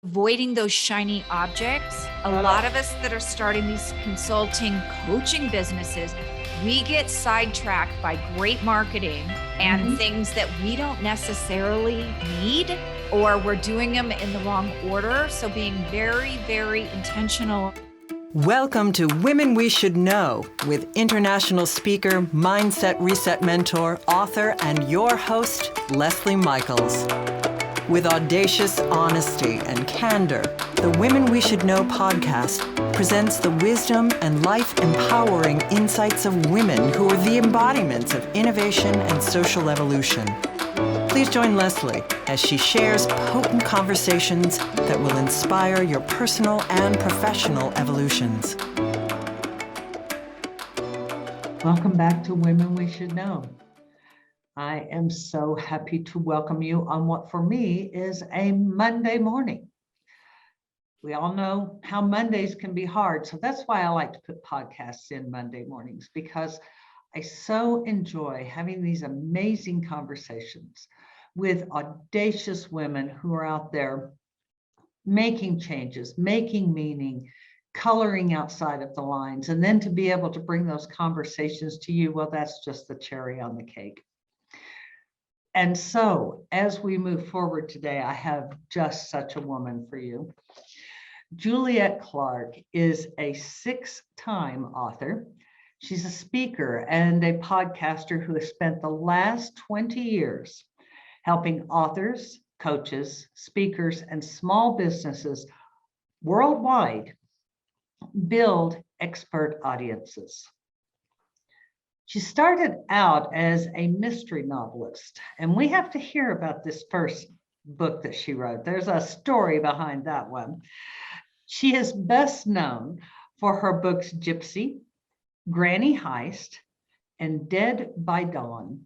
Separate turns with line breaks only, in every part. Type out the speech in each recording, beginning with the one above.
avoiding those shiny objects. A lot of us that are starting these consulting coaching businesses, we get sidetracked by great marketing and things that we don't necessarily need, or we're doing them in the wrong order. So being very, very intentional.
Welcome to Women We Should Know with international speaker, mindset reset mentor, author, and your host, Leslie Michaels. With audacious honesty and candor, the Women We Should Know podcast presents the wisdom and life-empowering insights of women who are the embodiments of innovation and social evolution. Please join Leslie as she shares potent conversations that will inspire your personal and professional evolutions.
Welcome back to Women We Should Know. I am so happy to welcome you on what for me is a Monday morning. We all know how Mondays can be hard, so that's why I like to put podcasts in Monday mornings, because I so enjoy having these amazing conversations with audacious women who are out there making changes, making meaning, coloring outside of the lines, and then to be able to bring those conversations to you, well, that's just the cherry on the cake. And so as we move forward today, I have just such a woman for you. Juliet Clark is a 6-time author. She's a speaker and a podcaster who has spent the last 20 years helping authors, coaches, speakers, and small businesses worldwide build expert audiences. She started out as a mystery novelist, and we have to hear about this first book that she wrote. There's a story behind that one. She is best known for her books Gypsy, Granny Heist, and Dead by Dawn.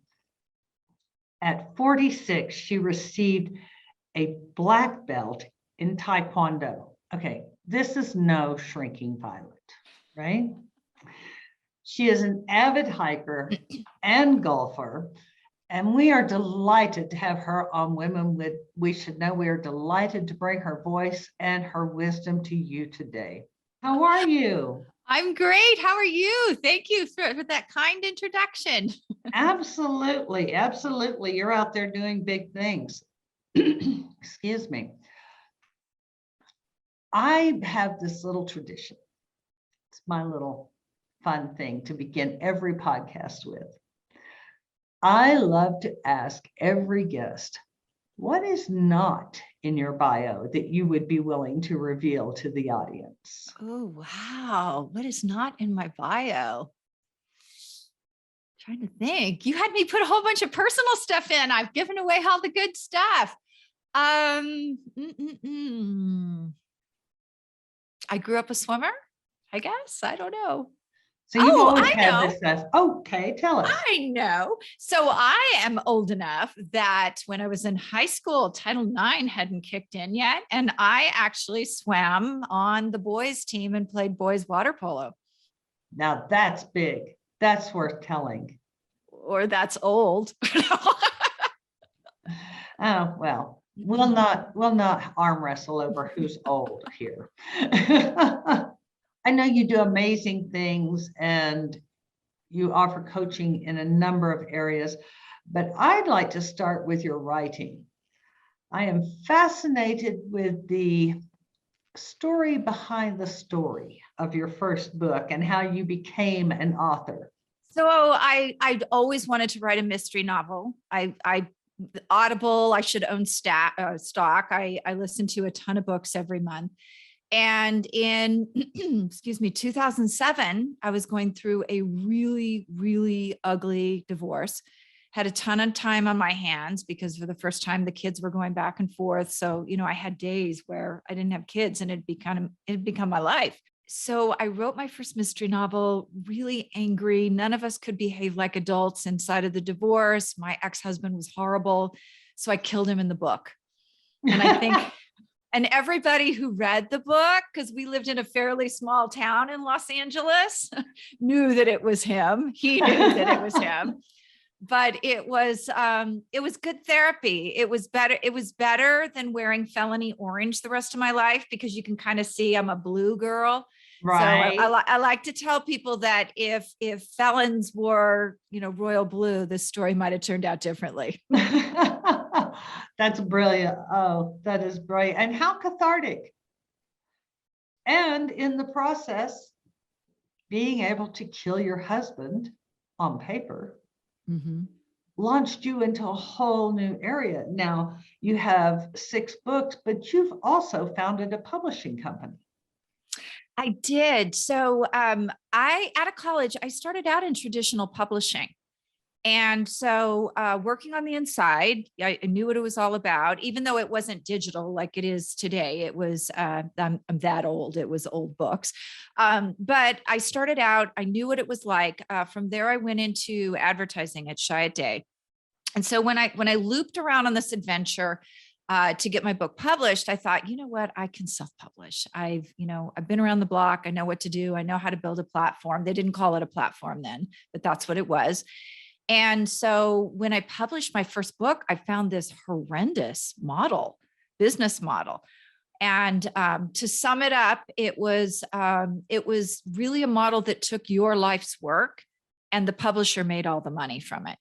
At 46, she received a black belt in Taekwondo. Okay, this is no shrinking violet, right? She is an avid hiker and golfer, and we are delighted to have her on Women We Should Know. We are delighted to bring her voice and her wisdom to you today. How are you?
I'm great. How are you? Thank you for that kind introduction.
Absolutely, absolutely. You're out there doing big things. Excuse me. I have this little tradition. It's my little fun thing to begin every podcast with. I love to ask every guest, what is not in your bio that you would be willing to reveal to the audience?
Oh, wow. What is not in my bio? Trying to think. You had me put a whole bunch of personal stuff in. I've given away all the good stuff. I grew up a swimmer, I guess. I don't know.
So you've always had this as, okay, tell us.
I know. So I am old enough that when I was in high school, Title IX hadn't kicked in yet. And I actually swam on the boys team and played boys water polo.
Now that's big. That's worth telling.
Or that's old.
Oh, well, we'll not arm wrestle over who's old here. I know you do amazing things and you offer coaching in a number of areas, but I'd like to start with your writing. I am fascinated with the story behind the story of your first book and how you became an author.
So I'd always wanted to write a mystery novel. Audible, I should own stock. I listen to a ton of books every month. And in, 2007, I was going through a really, really ugly divorce, had a ton of time on my hands because for the first time, the kids were going back and forth. So, I had days where I didn't have kids and it'd become my life. So I wrote my first mystery novel, really angry. None of us could behave like adults inside of the divorce. My ex-husband was horrible. So I killed him in the book. And I think... And everybody who read the book, because we lived in a fairly small town in Los Angeles, knew that it was him. He knew that it was him. but it was good therapy. It was better. It was better than wearing felony orange the rest of my life, because you can kind of see I'm a blue girl. So
Right.
I like to tell people that if felons wore, royal blue, this story might have turned out differently.
That's brilliant. Oh, that is brilliant. And how cathartic. And in the process, being able to kill your husband on paper
Mhm.
launched you into a whole new area. Now you have 6 books, but you've also founded a publishing company.
I did. So I out of college, I started out in traditional publishing. And so working on the inside, I knew what it was all about, even though it wasn't digital like it is today. It was, I'm that old, it was old books. But I started out, I knew what it was like. From there, I went into advertising at Chiat Day. And so when I looped around on this adventure to get my book published, I thought, you know what, I can self-publish. I've been around the block. I know what to do. I know how to build a platform. They didn't call it a platform then, but that's what it was. And so when I published my first book, I found this horrendous business model. And to sum it up, it was really a model that took your life's work, and the publisher made all the money from it.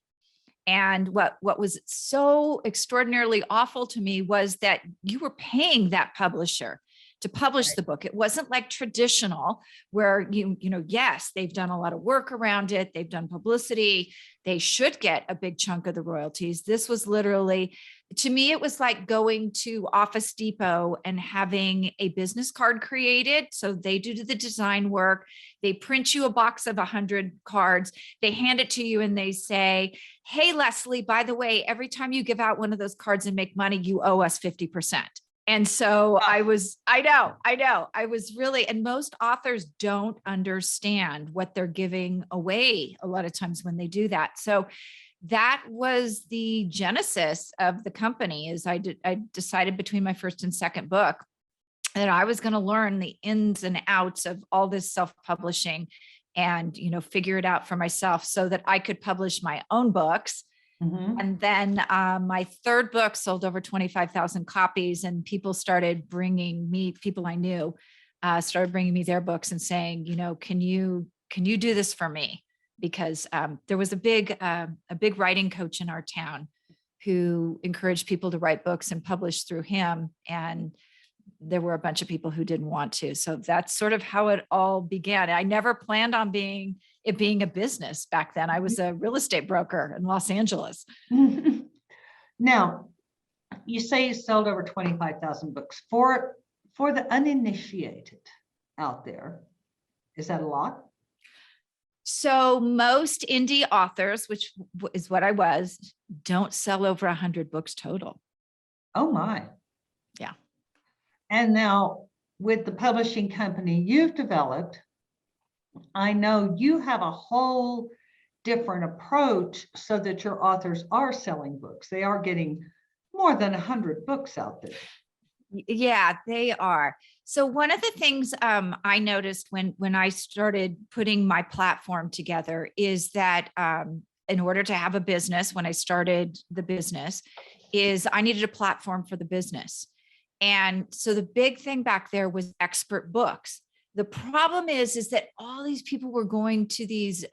And what was so extraordinarily awful to me was that you were paying that publisher to publish the book. It wasn't like traditional where yes, they've done a lot of work around it. They've done publicity. They should get a big chunk of the royalties. This was literally, to me, it was like going to Office Depot and having a business card created. So they do the design work. They print you a box of 100 cards. They hand it to you and they say, hey, Leslie, by the way, every time you give out one of those cards and make money, you owe us 50%. And so I know, I was really, and most authors don't understand what they're giving away a lot of times when they do that. So that was the genesis of the company. I decided between my first and second book that I was going to learn the ins and outs of all this self-publishing and, figure it out for myself so that I could publish my own books.
Mhm.
And then my third book sold over 25,000 copies, and people I knew started bringing me their books and saying, can you do this for me? Because there was a big writing coach in our town who encouraged people to write books and publish through him. And there were a bunch of people who didn't want to. So that's sort of how it all began. I never planned on being a business back then. I was a real estate broker in Los Angeles.
Now, you say you sold over 25,000 books. For the uninitiated out there, is that a lot?
So most indie authors, which is what I was, don't sell over 100 books total.
Oh my.
Yeah.
And now with the publishing company you've developed, I know you have a whole different approach so that your authors are selling books. They are getting more than 100 books out there.
Yeah, they are. So one of the things I noticed when I started putting my platform together is that in order to have a business, when I started the business, is I needed a platform for the business. And so the big thing back there was expert books. The problem is that all these people were going to these,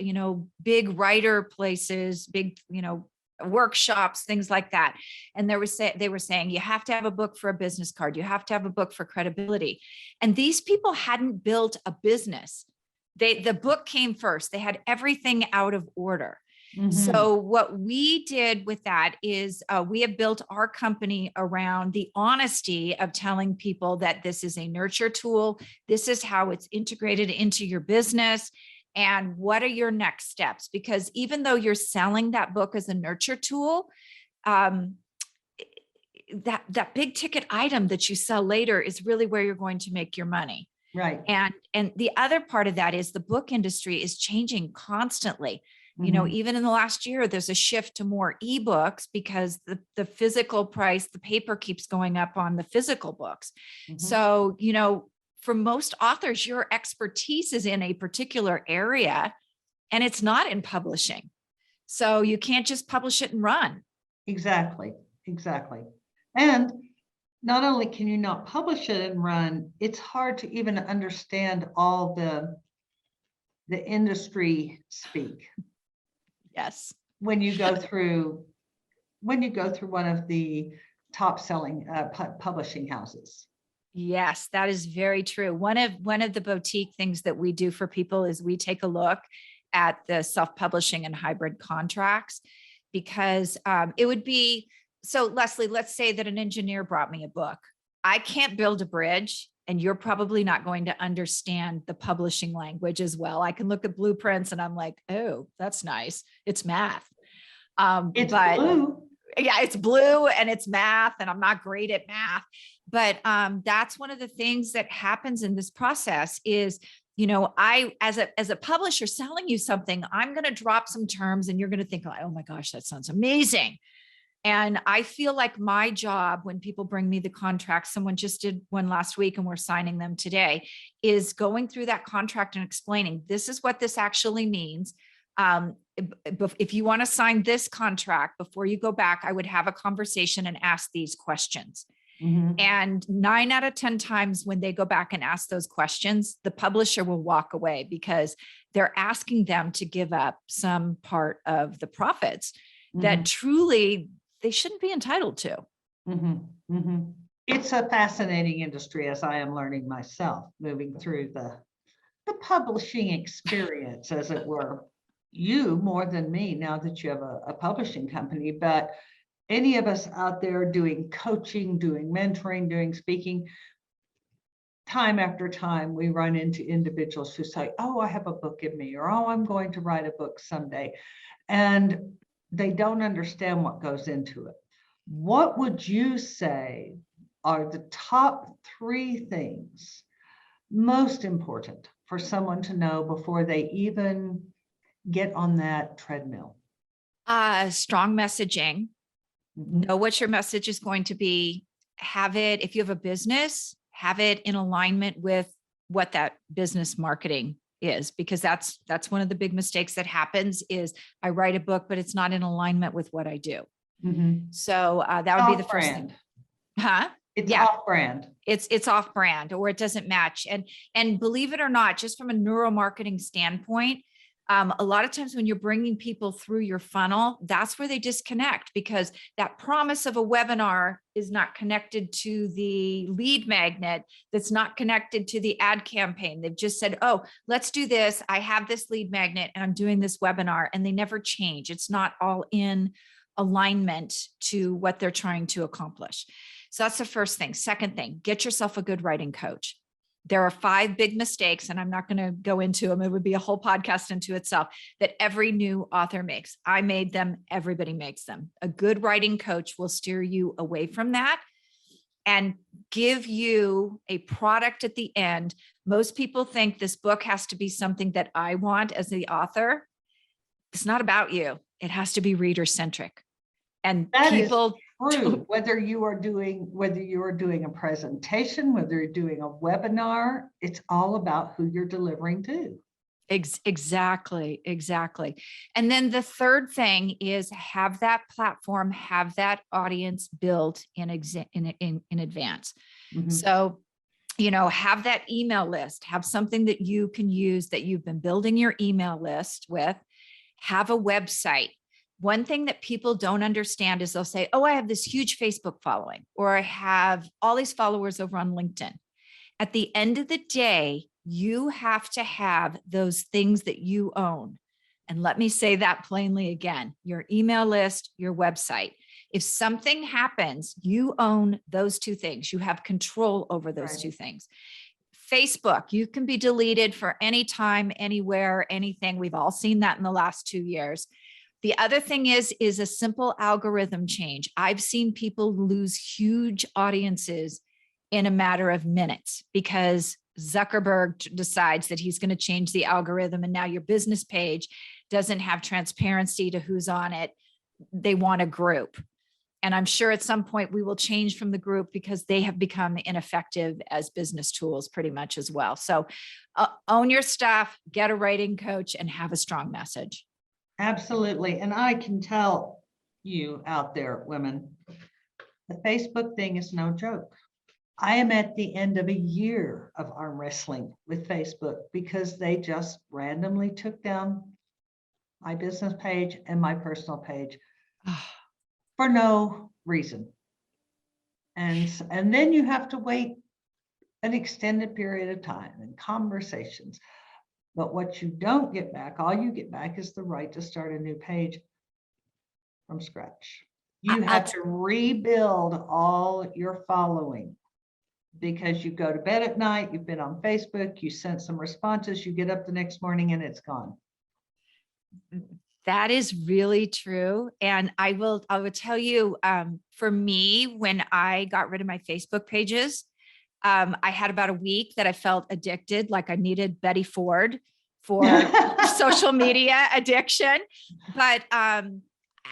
big writer places, big, workshops, things like that. And they were saying, you have to have a book for a business card. You have to have a book for credibility. And these people hadn't built a business. The book came first. They had everything out of order.
Mhm.
So what we did with that is we have built our company around the honesty of telling people that this is a nurture tool. This is how it's integrated into your business. And what are your next steps? Because even though you're selling that book as a nurture tool, that big ticket item that you sell later is really where you're going to make your money.
Right.
And the other part of that is the book industry is changing constantly.
Mhm.
Even in the last year, there's a shift to more ebooks because the physical price, the paper keeps going up on the physical books.
Mhm.
So, for most authors, your expertise is in a particular area and it's not in publishing. So you can't just publish it and run.
Exactly, exactly. And not only can you not publish it and run, it's hard to even understand all the industry speak
Yes.
when you go through one of the top selling publishing houses.
Yes, that is very true. One of the boutique things that we do for people is we take a look at the self-publishing and hybrid contracts, because it would be, so Leslie, let's say that an engineer brought me a book. I can't build a bridge, and you're probably not going to understand the publishing language as well. I can look at blueprints and I'm like, oh, that's nice. It's math.
It's
but
blue.
yeah, it's blue and it's math, and I'm not great at math. But that's one of the things that happens in this process is, I, as a publisher selling you something, I'm going to drop some terms and you're going to think, oh my gosh, that sounds amazing. And I feel like my job when people bring me the contract, someone just did one last week and we're signing them today, is going through that contract and explaining, this is what this actually means. If you want to sign this contract, before you go back, I would have a conversation and ask these questions.
Mhm.
And 9 out of 10 times when they go back and ask those questions, the publisher will walk away because they're asking them to give up some part of the profits that truly they shouldn't be entitled to.
Mhm. Mhm. It's a fascinating industry, as I am learning myself, moving through the publishing experience, as it were. You more than me, now that you have a publishing company, but any of us out there doing coaching, doing mentoring, doing speaking, time after time, we run into individuals who say, oh, I have a book in me, or oh, I'm going to write a book someday. And they don't understand what goes into it. What would you say are the top 3 things most important for someone to know before they even get on that treadmill?
Strong messaging.
Mhm.
Know what your message is going to be. Have it, if you have a business, have it in alignment with what that business marketing is, because that's one of the big mistakes that happens is I write a book, but it's not in alignment with what I do.
Mhm.
So that would be the first thing.
Off-brand.
Huh?
It's
Yeah.
off-brand.
It's off brand, or it doesn't match. And believe it or not, just from a neuromarketing standpoint, a lot of times when you're bringing people through your funnel, that's where they disconnect, because that promise of a webinar is not connected to the lead magnet, that's not connected to the ad campaign. They've just said, oh, let's do this. I have this lead magnet and I'm doing this webinar, and they never change. It's not all in alignment to what they're trying to accomplish. So that's the first thing. Second thing, get yourself a good writing coach. There are 5 big mistakes, and I'm not going to go into them. It would be a whole podcast into itself, that every new author makes. I made them. Everybody makes them. A good writing coach will steer you away from that and give you a product at the end. Most people think this book has to be something that I want as the author. It's not about you. It has to be reader centric. And
That is
people
true. Whether you are doing a presentation, whether you're doing a webinar, it's all about who you're delivering to.
Exactly. And then the third thing is have that platform, have that audience built in advance.
Mhm.
So, have that email list, have something that you can use that you've been building your email list with, have a website. One thing that people don't understand is they'll say, oh, I have this huge Facebook following, or I have all these followers over on LinkedIn. At the end of the day, you have to have those things that you own. And let me say that plainly again, your email list, your website. If something happens, you own those 2 things. You have control over those
Right.
2 things. Facebook, you can be deleted for any time, anywhere, anything. We've all seen that in the last 2 years. The other thing is a simple algorithm change. I've seen people lose huge audiences in a matter of minutes because Zuckerberg decides that he's going to change the algorithm, and now your business page doesn't have transparency to who's on it. They want a group. And I'm sure at some point we will change from the group because they have become ineffective as business tools pretty much as well. So own your stuff, get a writing coach, and have a strong message.
Absolutely. And I can tell you out there, women, the Facebook thing is no joke. I am at the end of a year of arm wrestling with Facebook because they just randomly took down my business page and my personal page for no reason. And then you have to wait an extended period of time and conversations. But what you don't get back, all you get back is the right to start a new page from scratch. You
I'll
have to rebuild all your following because you go to bed at night, you've been on Facebook, you sent some responses, you get up the next morning and it's gone.
That is really true. And I will tell you, for me, when I got rid of my Facebook pages, I had about a week that I felt addicted, like I needed Betty Ford for social media addiction. But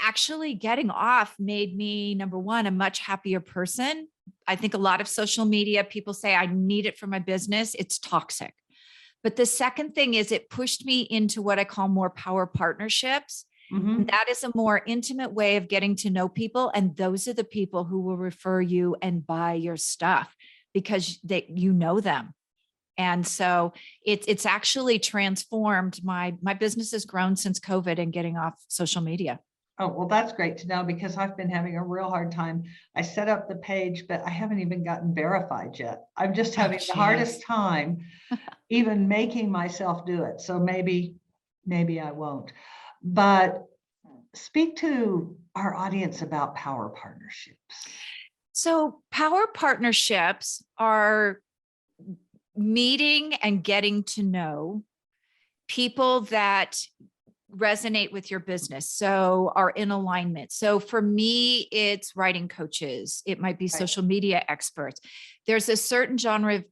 actually getting off made me, number one, a much happier person. I think a lot of social media, people say, I need it for my business. It's toxic. But the second thing is it pushed me into what I call more power partnerships. And that is a more intimate way of getting to know people. And those are the people who will refer you and buy your stuff because you know them. And so it's actually transformed my business has grown since COVID and getting off social media.
Oh, well, that's great to know because I've been having a real hard time. I set up the page, but I haven't even gotten verified yet. I'm just having the hardest time even making myself do it. So maybe I won't. But speak to our audience about power partnerships.
So power partnerships are meeting and getting to know people that resonate with your business, so are in alignment. So for me, it's writing coaches. It might be social media experts. There's a certain genre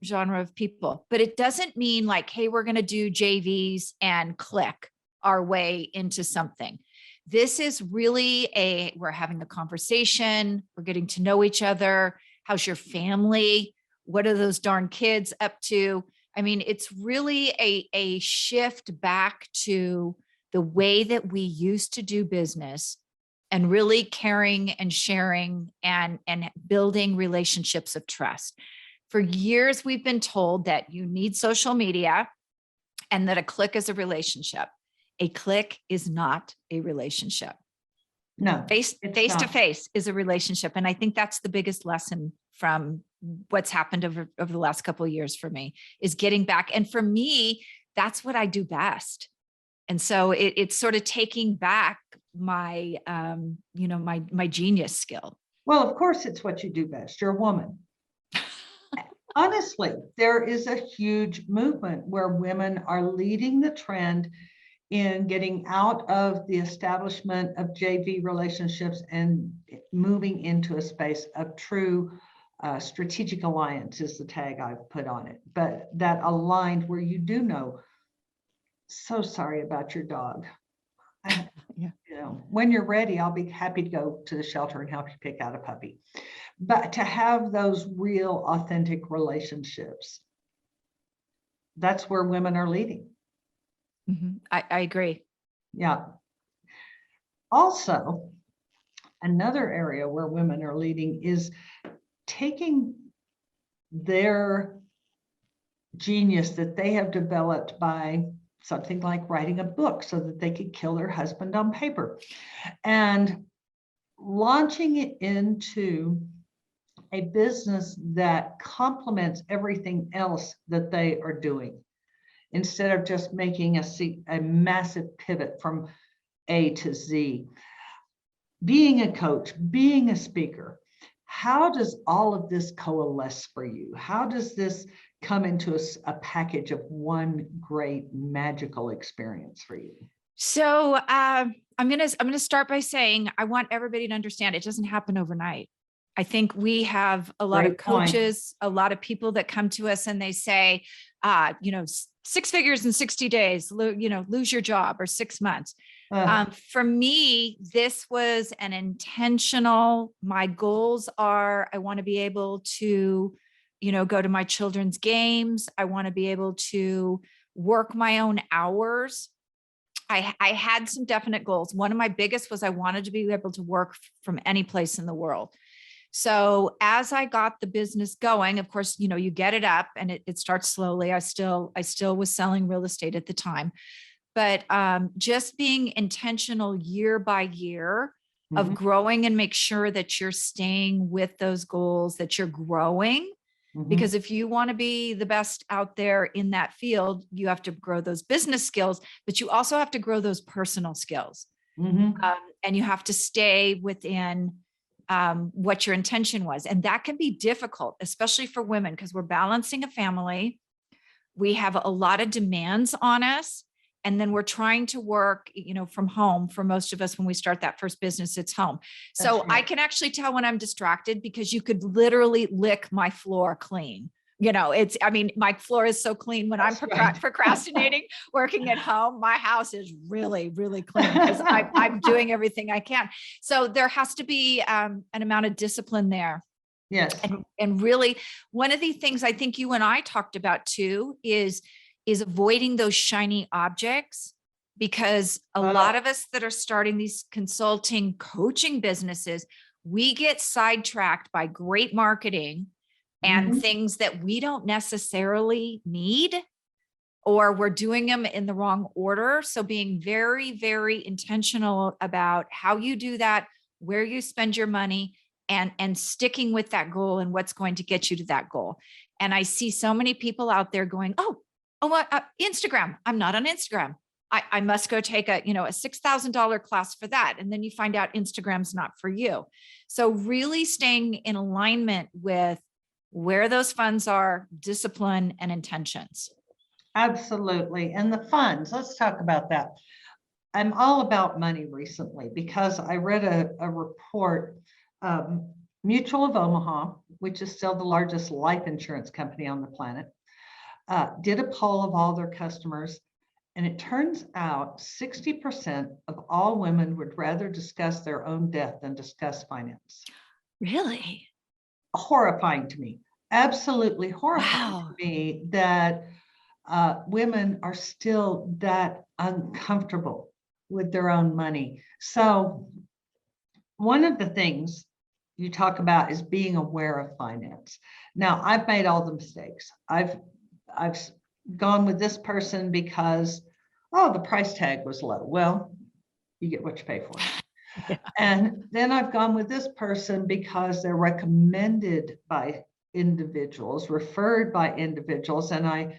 of people, but it doesn't mean like, hey, we're going to do JVs and click our way into something. This is really we're having a conversation. We're getting to know each other. How's your family? What are those darn kids up to? I mean, it's really a shift back to the way that we used to do business and really caring and sharing and building relationships of trust. For years, we've been told that you need social media and that a click is a relationship. A click is not a relationship.
No,
face to face is a relationship. And I think that's the biggest lesson from what's happened over the last couple of years for me is getting back. And for me, that's what I do best. And so it's sort of taking back my, my genius skill.
Well, of course, it's what you do best. You're a woman. Honestly, there is a huge movement where women are leading the trend in getting out of the establishment of JV relationships and moving into a space of true strategic alliance is the tag I've put on it. But that aligned where you do know, so sorry about your dog. When you're ready, I'll be happy to go to the shelter and help you pick out a puppy. But to have those real authentic relationships, that's where women are leading.
Mm-hmm. I agree.
Yeah. Also, another area where women are leading is taking their genius that they have developed by something like writing a book so that they could kill their husband on paper and launching it into a business that complements everything else that they are doing instead of just making a massive pivot from A to Z. Being a coach, being a speaker, how does all of this coalesce for you? How does this come into a package of one great magical experience for you?
So I'm gonna start by saying I want everybody to understand it doesn't happen overnight. I think we have a lot of coaches, a lot of people that come to us and they say, 6 figures in 60 days, lose your job or 6 months. For me, this was an intentional, my goals are, I want to be able to, go to my children's games. I want to be able to work my own hours. I had some definite goals. One of my biggest was I wanted to be able to work from any place in the world. So as I got the business going, of course, you know, you get it up and it starts slowly. I still was selling real estate at the time, but just being intentional year by year of
Mhm,
growing and make sure that you're staying with those goals, that you're growing.
mhm,
Because if you want to be the best out there in that field, you have to grow those business skills, but you also have to grow those personal skills.
mhm.
And you have to stay within what your intention was. And that can be difficult, especially for women, because we're balancing a family. We have a lot of demands on us. And then we're trying to work, you know, from home. For most of us, when we start that first business, it's home.
That's
So I
right.
can actually tell when I'm distracted because you could literally lick my floor clean. You know, I mean, my floor is so clean when I'm
That's right.
procrastinating, working at home, my house is really, really clean because I'm doing everything I can. So there has to be an amount of discipline there.
Yes.
And really, one of the things I think you and I talked about too is avoiding those shiny objects, because a lot
Oh,
of us that are starting these consulting coaching businesses, we get sidetracked by great marketing and
mhm.
things that we don't necessarily need, or we're doing them in the wrong order. So being very, very intentional about how you do that, where you spend your money, and sticking with that goal and what's going to get you to that goal. And I see so many people out there going, Instagram. I'm not on Instagram. I must go take a $6,000 class for that. And then you find out Instagram's not for you. So really staying in alignment with where those funds are, discipline and intentions.
Absolutely. And the funds, let's talk about that. I'm all about money recently because I read a report. Mutual of Omaha, which is still the largest life insurance company on the planet, did a poll of all their customers. And it turns out 60% of all women would rather discuss their own death than discuss finance.
Really?
Horrifying to me. Absolutely horrifying to
Wow.
me that women are still that uncomfortable with their own money. So one of the things you talk about is being aware of finance. Now, I've made all the mistakes. I've gone with this person because, oh, the price tag was low. Well, you get what you pay for.
Yeah.
And then I've gone with this person because they're recommended by individuals, referred by individuals. And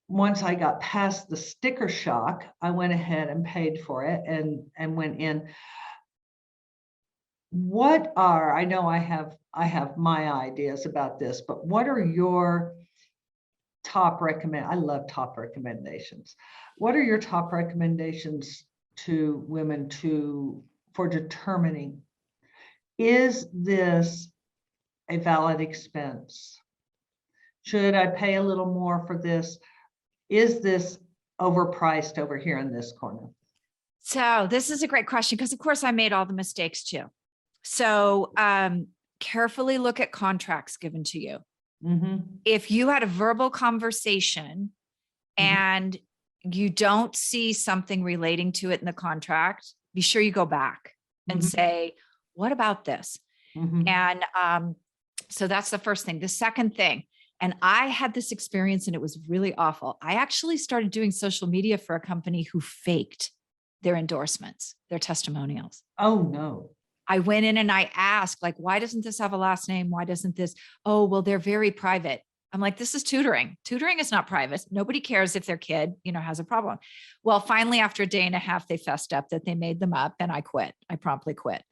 once I got past the sticker shock, I went ahead and paid for it and went in. I know I have my ideas about this, but what are your I love top recommendations. What are your top recommendations to women for determining, is this a valid expense? Should I pay a little more for this? Is this overpriced over here in this corner?
So this is a great question because, of course, I made all the mistakes too. So carefully look at contracts given to you.
Mm-hmm.
If you had a verbal conversation
Mm-hmm.
and you don't see something relating to it in the contract, be sure you go back and
Mm-hmm.
say, what about this?
Mm-hmm.
And so that's the first thing. The second thing, and I had this experience and it was really awful. I actually started doing social media for a company who faked their endorsements, their testimonials.
Oh no.
I went in and I asked, like, why doesn't this have a last name? Why doesn't this? Oh, well, they're very private. I'm like, this is tutoring. Tutoring is not private. Nobody cares if their kid, has a problem. Well, finally, after a day and a half, they fessed up that they made them up and I quit. I promptly quit.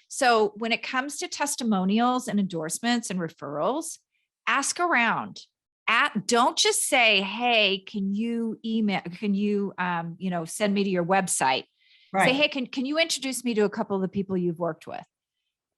So when it comes to testimonials and endorsements and referrals, ask around. Don't just say, hey, can you send me to your website? Say,
Right.
hey, can you introduce me to a couple of the people you've worked with?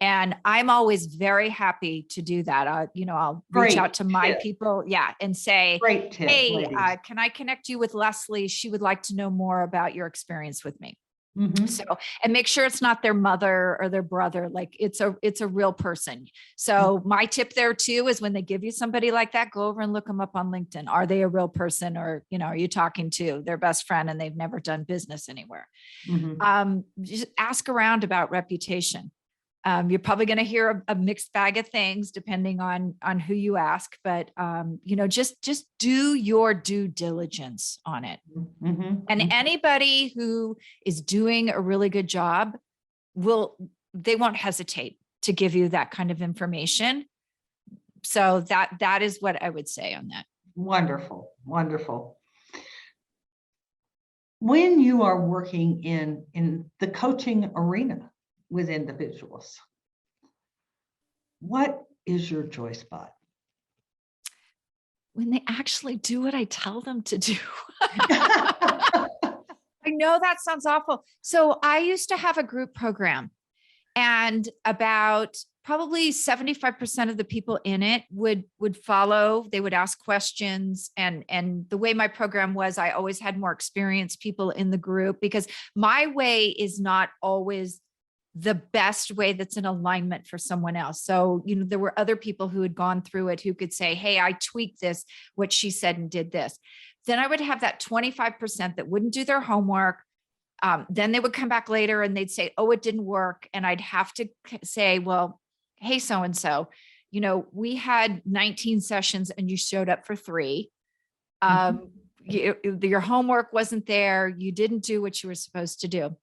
And I'm always very happy to do that. I'll reach out
Great
to my
tip.
people, and say,
Great tip,
hey,
ladies.
can I connect you with Leslie? She would like to know more about your experience with me.
Mhm.
So, and make sure it's not their mother or their brother, like it's a real person. So my tip there too is when they give you somebody like that, go over and look them up on LinkedIn. Are they a real person, or, are you talking to their best friend and they've never done business anywhere?
Mhm.
Just ask around about reputation. You're probably going to hear a mixed bag of things depending on who you ask, but just do your due diligence on it.
Mhm.
And
Mhm.
anybody who is doing a really good job they won't hesitate to give you that kind of information. So that is what I would say on that.
Wonderful, wonderful. When you are working in the coaching arena with individuals, what is your joy spot?
When they actually do what I tell them to do. I know that sounds awful. So I used to have a group program, and about probably 75% of the people in it would follow. They would ask questions, and the way my program was, I always had more experienced people in the group, because my way is not always the best way that's in alignment for someone else. So, there were other people who had gone through it who could say, hey, I tweaked this, what she said, and did this. Then I would have that 25% that wouldn't do their homework. Then they would come back later and they'd say, oh, it didn't work. And I'd have to say, well, hey, so-and-so, we had 19 sessions and you showed up for 3. Your homework wasn't there. You didn't do what you were supposed to do.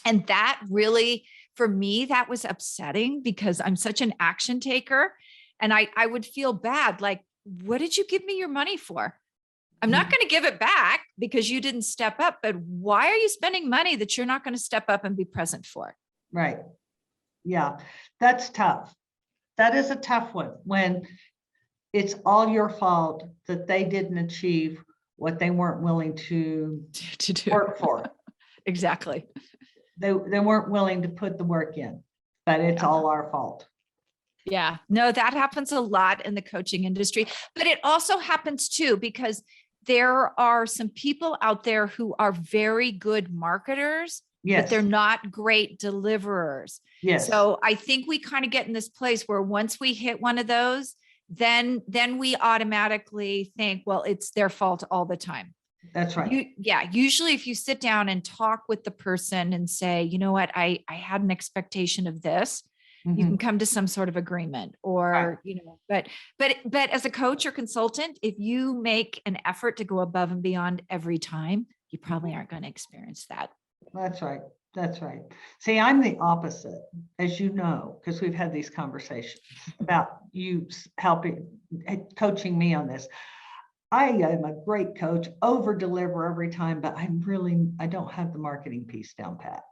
And that really, for me, that was upsetting, because I'm such an action taker. And I would feel bad. Like, what did you give me your money for? I'm not going to give it back because you didn't step up, but why are you spending money that you're not going to step up and be present for?
Right. Yeah, that's tough. That is a tough one when it's all your fault that they didn't achieve what they weren't willing to
do.
work for.
Exactly.
They weren't willing to put the work in, but it's all our fault.
Yeah, no, that happens a lot in the coaching industry, but it also happens too, because there are some people out there who are very good marketers, but they're
Yes,
not great deliverers.
yes,
So I think we kind of get in this place where once we hit one of those, then we automatically think, well, it's their fault all the time.
that's right.
Usually if you sit down and talk with the person and say, you know what, I had an expectation of this, you can
Mhm.
come to some sort of agreement,
Right.
or, but as a coach or consultant, if you make an effort to go above and beyond every time, you probably aren't going to experience that.
That's right. That's right. See, I'm the opposite, as you know, because we've had these conversations about you helping, coaching me on this. I am a great coach, over deliver every time, but I don't have the marketing piece down pat.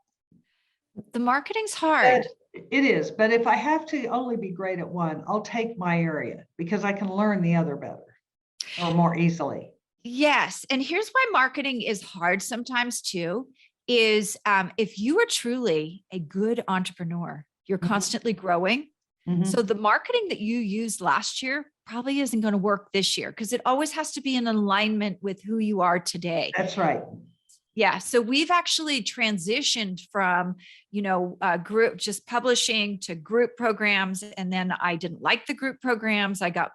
The marketing's
But
hard.
it is, but if I have to only be great at one, I'll take my area because I can learn the other better or more easily.
Yes. And here's why marketing is hard sometimes too, is if you are truly a good entrepreneur, you're
Mhm.
constantly growing.
Mhm.
So the marketing that you used last year probably isn't going to work this year, because it always has to be in alignment with who you are today.
That's right.
Yeah. So we've actually transitioned from, group just publishing to group programs. And then I didn't like the group programs. I got,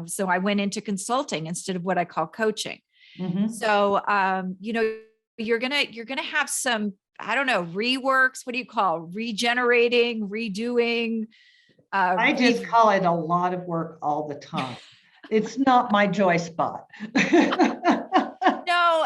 so I went into consulting instead of what I call coaching.
Mhm.
So, you're going to have some, I don't know, reworks. What do you call regenerating, redoing?
I just call it a lot of work all the time. It's not my joy spot.
No,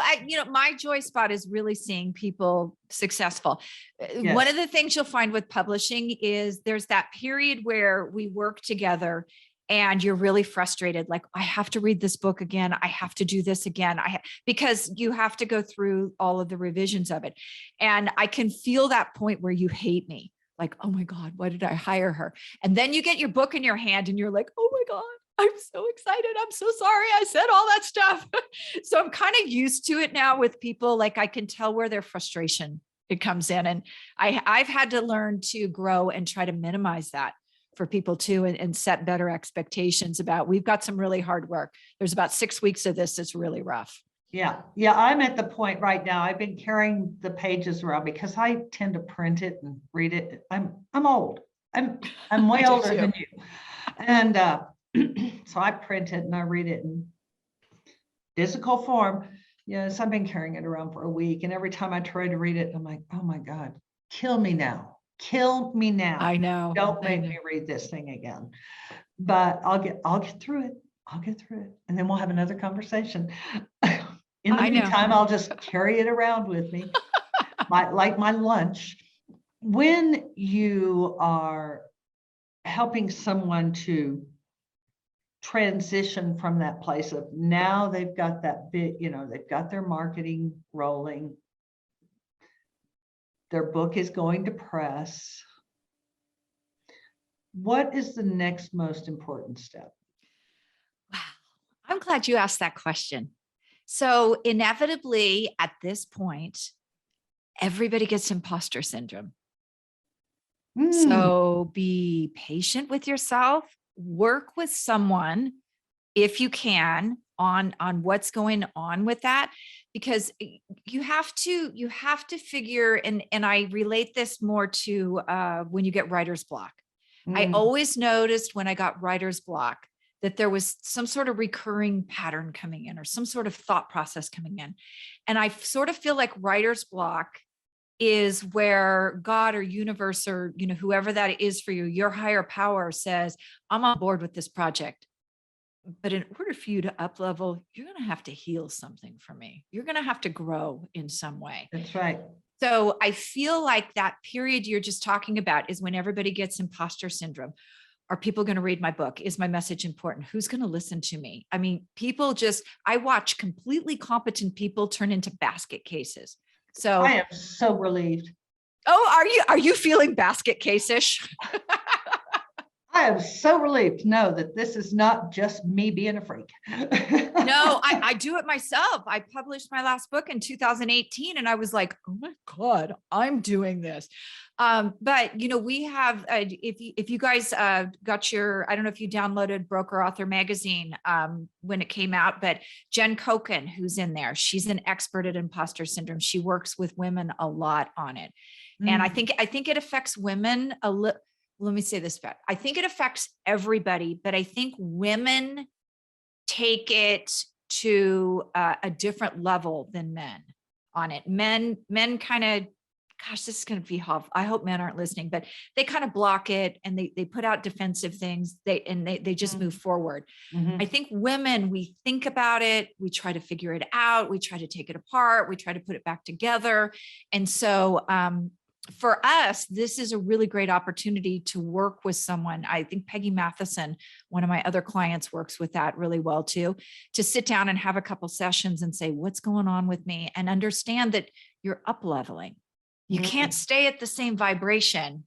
my joy spot is really seeing people successful.
Yes.
One of the things you'll find with publishing is there's that period where we work together and you're really frustrated. Like, I have to read this book again. I have to do this again. Because you have to go through all of the revisions of it. And I can feel that point where you hate me. Like, oh my God, why did I hire her? And then you get your book in your hand and you're like, oh my God, I'm so excited. I'm so sorry I said all that stuff. So I'm kind of used to it now with people. Like, I can tell where their frustration it comes in. And I've had to learn to grow and try to minimize that for people too, and set better expectations about, we've got some really hard work. There's about 6 weeks of this. It's really rough.
Yeah. Yeah. I'm at the point right now. I've been carrying the pages around because I tend to print it and read it. I'm old. I'm
I
way
do
older
too.
than you. And so I print it and I read it in physical form. Yes, I've been carrying it around for a week. And every time I try to read it, I'm like, oh my God, kill me now. Kill me now.
I know.
Don't
I
make
know.
me read this thing again. But I'll get through it. I'll get through it. And then we'll have another conversation. In the
I know.
meantime, I'll just carry it around with me, like my lunch. When you are helping someone to transition from that place of now they've got that bit, they've got their marketing rolling, their book is going to press. What is the next most important step?
Wow. I'm glad you asked that question. So inevitably at this point, everybody gets imposter syndrome.
Mm,
So be patient with yourself, work with someone if you can on what's going on with that, because you have to figure, and I relate this more to when you get writer's block. I
mm,
always noticed when I got writer's block that there was some sort of recurring pattern coming in or some sort of thought process coming in. And I sort of feel like writer's block is where God or universe or whoever that is for you, your higher power says, I'm on board with this project. But in order for you to up level, you're going to have to heal something for me. You're going to have to grow in some way.
that's right.
So I feel like that period you're just talking about is when everybody gets imposter syndrome. Are people going to read my book? Is my message important? Who's going to listen to me? I mean, I watch completely competent people turn into basket cases.
I
So,
am so relieved.
oh, are you feeling basket case-ish?
I am so relieved to know that this is not just me being a freak.
No, I do it myself. I published my last book in 2018 and I was like, oh my God, I'm doing this. But we have, if you guys got I don't know if you downloaded Broker Author Magazine when it came out, but Jen Kochen, who's in there, she's an expert at imposter syndrome. She works with women a lot on it. And I think it affects women a little. Let me say this, Pat. I think it affects everybody, but I think women take it to a different level than men on it. Men kind of, gosh, this is going to be hard. I hope men aren't listening, but they kind of block it and they put out defensive things. They just move forward.
Mhm.
I think women, we think about it, we try to figure it out, we try to take it apart, we try to put it back together. And so for us, this is a really great opportunity to work with someone. I think Peggy Matheson, one of my other clients, works with that really well too, to sit down and have a couple sessions and say, what's going on with me? And understand that you're up leveling. You can't stay at the same vibration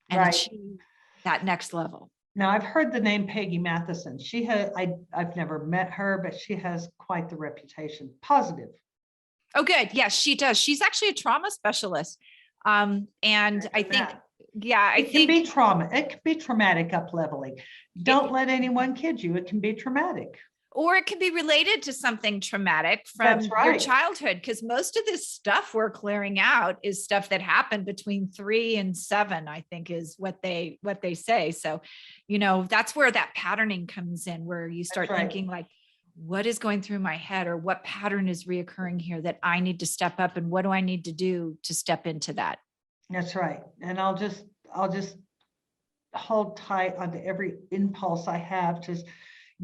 and
Right.
achieve that next level.
Now, I've heard the name Peggy Matheson. I've never met her, but she has quite the reputation. Positive.
Oh, good. Yes, she does. She's actually a trauma specialist. And I think, yeah,
It can be trauma. It can be traumatic up leveling. Don't let anyone kid you. It can be traumatic.
Or it can be related to something traumatic from your childhood, because most of this stuff we're clearing out is stuff that happened between 3 and 7, I think is what they say. So, that's where that patterning comes in, where you start thinking like, what is going through my head, or what pattern is reoccurring here that I need to step up, and what do I need to do to step into that?
That's right. And I'll just hold tight onto every impulse I have to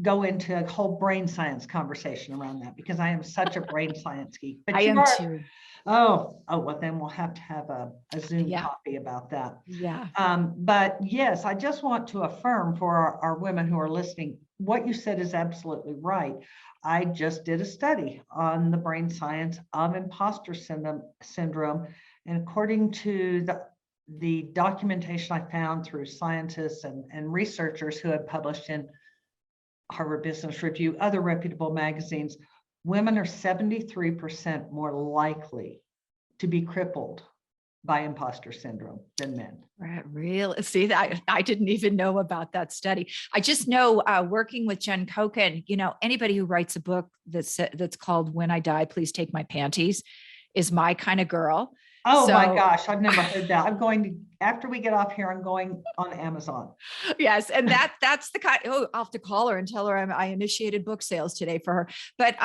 go into a whole brain science conversation around that, because I am such a brain science geek. But
I am too.
Oh, well, then we'll have to have a Zoom copy about that.
Yeah.
But yes, I just want to affirm for our women who are listening, what you said is absolutely right. I just did a study on the brain science of imposter syndrome. And according to the documentation I found through scientists and researchers who have published in Harvard Business Review, other reputable magazines, women are 73% more likely to be crippled by imposter syndrome than men.
Right, really? See, that I didn't even know about that study. I just know working with Jen Kochen, anybody who writes a book that's called "When I Die, Please Take My Panties" is my kind of girl.
Oh my
So
gosh, I've never heard that. I'm going to, after we get off here, I'm going on Amazon.
yes, and that's the kind. Oh, I'll have to call her and tell her I initiated book sales today for her. But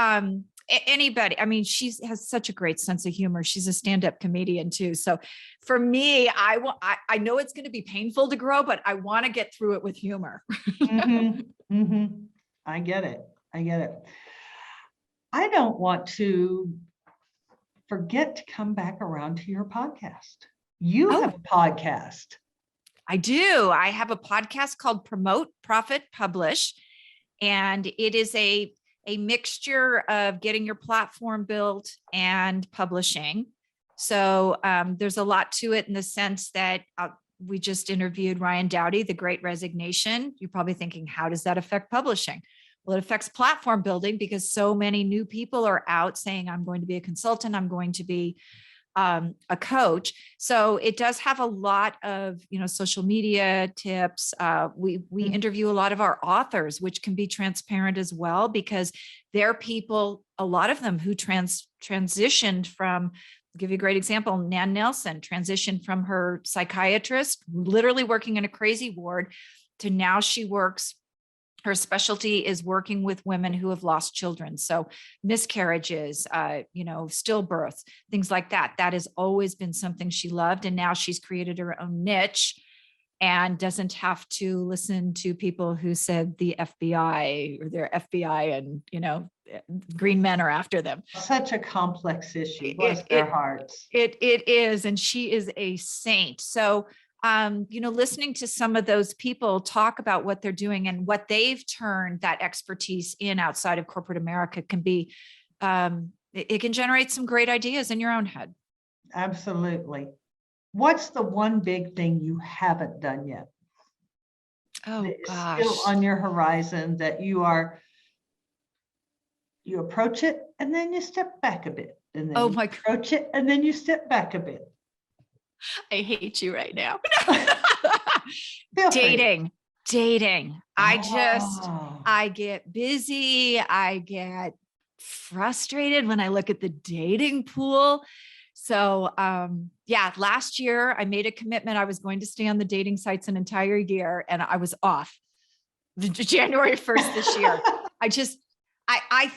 anybody, I mean, she has such a great sense of humor. She's a stand-up comedian too. So for me, I know it's going to be painful to grow, but I want to get through it with humor.
I get it. I get it. I don't want to forget to come back around to your podcast. You have a podcast.
I do. I have a podcast called Promote, Profit, Publish, and it is a mixture of getting your platform built and publishing. So there's a lot to it in the sense that we just interviewed Ryan Dowdy, The Great Resignation. You're probably thinking, how does that affect publishing? Well, it affects platform building because so many new people are out saying, I'm going to be a consultant, I'm going to be a coach. So it does have a lot of, social media tips. We interview a lot of our authors, which can be transparent as well, because they're people, a lot of them who transitioned from, I'll give you a great example. Nan Nelson transitioned from her psychiatrist, literally working in a crazy ward, to now she works. Her specialty is working with women who have lost children. So miscarriages, stillbirths, things like that. That has always been something she loved. And now she's created her own niche and doesn't have to listen to people who said the FBI or their FBI and, green men are after them.
Such a complex issue. Bless their hearts.
It is. And she is a saint. So listening to some of those people talk about what they're doing and what they've turned that expertise in outside of corporate America can be, it can generate some great ideas in your own head.
Absolutely. What's the one big thing you haven't done yet?
Oh, gosh.
Still on your horizon that you approach it and then you step back a bit. And then you approach it and then you step back a bit.
I hate you right now.
Dating.
I get busy. I get frustrated when I look at the dating pool. So, last year I made a commitment. I was going to stay on the dating sites an entire year and I was off January 1st this year. I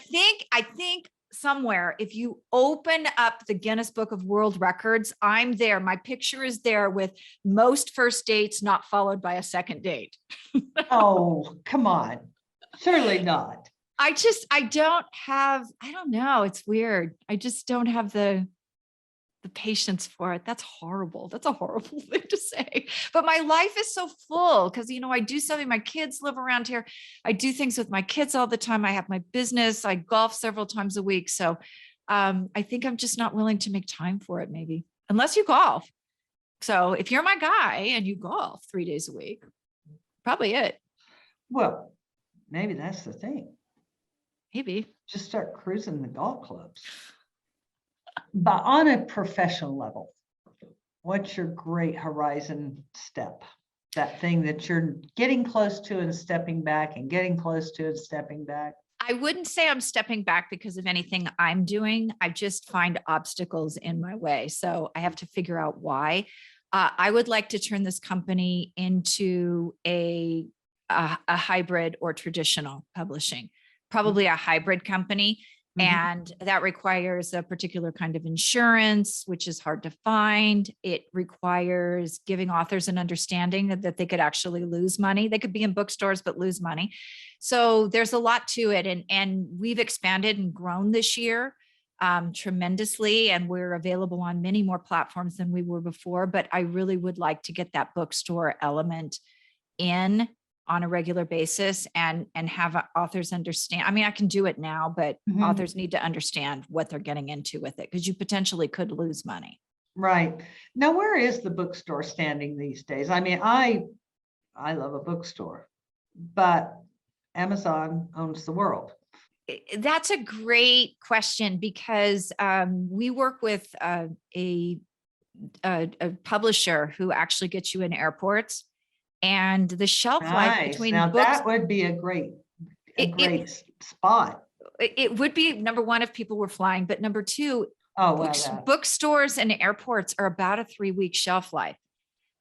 think somewhere, if you open up the Guinness Book of World Records, I'm there. My picture is there with most first dates not followed by a second date.
Oh, come on. Surely not.
I don't know. It's weird. I just don't have the patience for it. That's horrible. That's a horrible thing to say. But my life is so full because, I do something. My kids live around here. I do things with my kids all the time. I have my business. I golf several times a week. So I think I'm just not willing to make time for it, maybe, unless you golf. So if you're my guy and you golf 3 days a week, probably it.
Well, maybe that's the thing.
Maybe.
Just start cruising the golf clubs. But on a professional level, what's your great horizon step? That thing that you're getting close to and stepping back and getting close to and stepping back?
I wouldn't say I'm stepping back because of anything I'm doing. I just find obstacles in my way. So I have to figure out why. I would like to turn this company into a hybrid or traditional publishing, probably a hybrid company. And that requires a particular kind of insurance, which is hard to find. It requires giving authors an understanding that they could actually lose money. They could be in bookstores, but lose money. So there's a lot to it. And we've expanded and grown this year tremendously. And we're available on many more platforms than we were before. But I really would like to get that bookstore element in on a regular basis and have authors understand. I mean, I can do it now, but authors need to understand what they're getting into with it because you potentially could lose money.
Right. Now, where is the bookstore standing these days? I mean, I love a bookstore, but Amazon owns the world.
That's a great question because we work with a a publisher who actually gets you in airports, and the shelf life
Nice.
between
Now
books,
that would be a great
it,
spot.
it would be number one if people were flying, but number two,
Oh, well,
bookstores and airports are about a 3-week shelf life.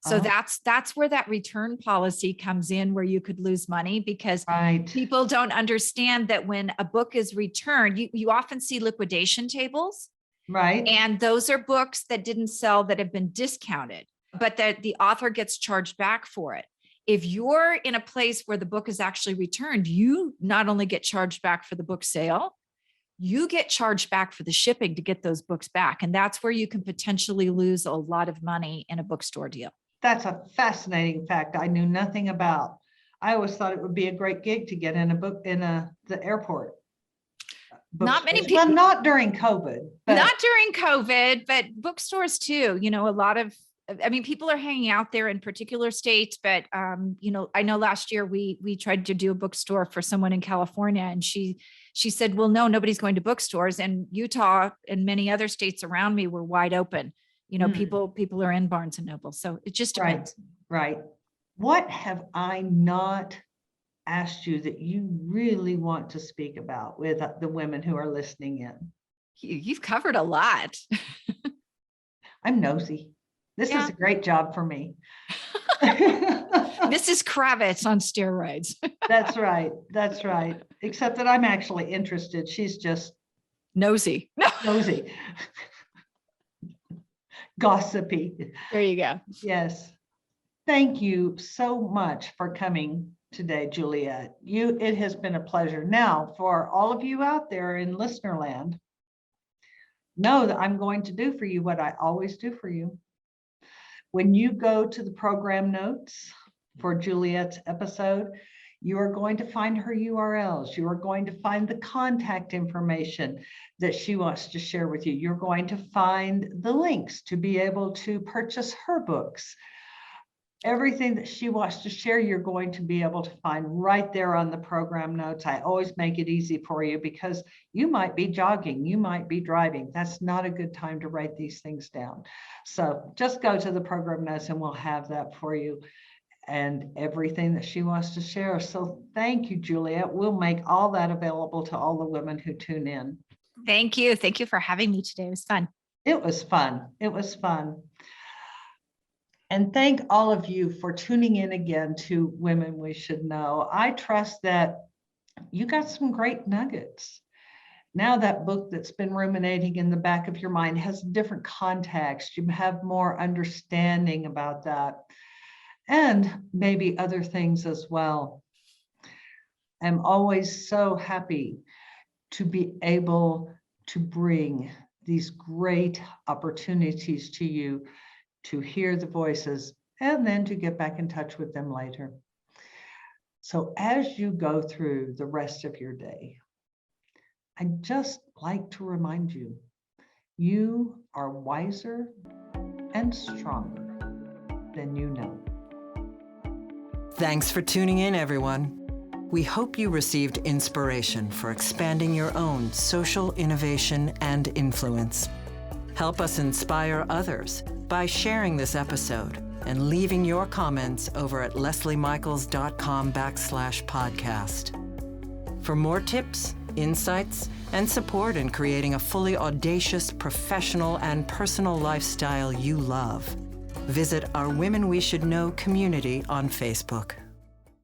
So that's where that return policy comes in, where you could lose money, because
right.
people don't understand that when a book is returned, you often see liquidation tables.
Right.
And those are books that didn't sell, that have been discounted, but that the author gets charged back for it. If you're in a place where the book is actually returned, you not only get charged back for the book sale, you get charged back for the shipping to get those books back. And that's where you can potentially lose a lot of money in a bookstore deal.
That's a fascinating fact I knew nothing about. I always thought it would be a great gig to get in a book in the airport.
Not many
people. Well, not during COVID.
Not during COVID, but bookstores too. A lot of, people are hanging out there in particular states, but I know last year we tried to do a bookstore for someone in California, and she said, well, no, nobody's going to bookstores, and Utah and many other states around me were wide open. People are in Barnes and Noble. So it just depends.
Right. What have I not asked you that you really want to speak about with the women who are listening in?
You've covered a lot.
I'm nosy. This is a great job for me.
Mrs. Kravitz on steroids.
That's right. That's right. Except that I'm actually interested. She's just
nosy.
Nosy. Gossipy.
There you go.
Yes. Thank you so much for coming today, Juliet. It has been a pleasure. Now, for all of you out there in listener land, know that I'm going to do for you what I always do for you. When you go to the program notes for Juliet's episode, you are going to find her URLs. You are going to find the contact information that she wants to share with you. You're going to find the links to be able to purchase her books. Everything that she wants to share, you're going to be able to find right there on the program notes. I always make it easy for you because you might be jogging, you might be driving. That's not a good time to write these things down. So just go to the program notes and we'll have that for you and everything that she wants to share. So thank you, Juliet. We'll make all that available to all the women who tune in.
Thank you. Thank you for having me today. It was fun.
It was fun. It was fun. And thank all of you for tuning in again to Women We Should Know. I trust that you got some great nuggets. Now that book that's been ruminating in the back of your mind has different context. You have more understanding about that and maybe other things as well. I'm always so happy to be able to bring these great opportunities to you to hear the voices and then to get back in touch with them later. So as you go through the rest of your day, I'd just like to remind you, you are wiser and stronger than you know.
Thanks for tuning in, everyone. We hope you received inspiration for expanding your own social innovation and influence. Help us inspire others by sharing this episode and leaving your comments over at lesliemichaels.com/podcast. For more tips, insights, and support in creating a fully audacious, professional, and personal lifestyle you love, visit our Women We Should Know community on Facebook.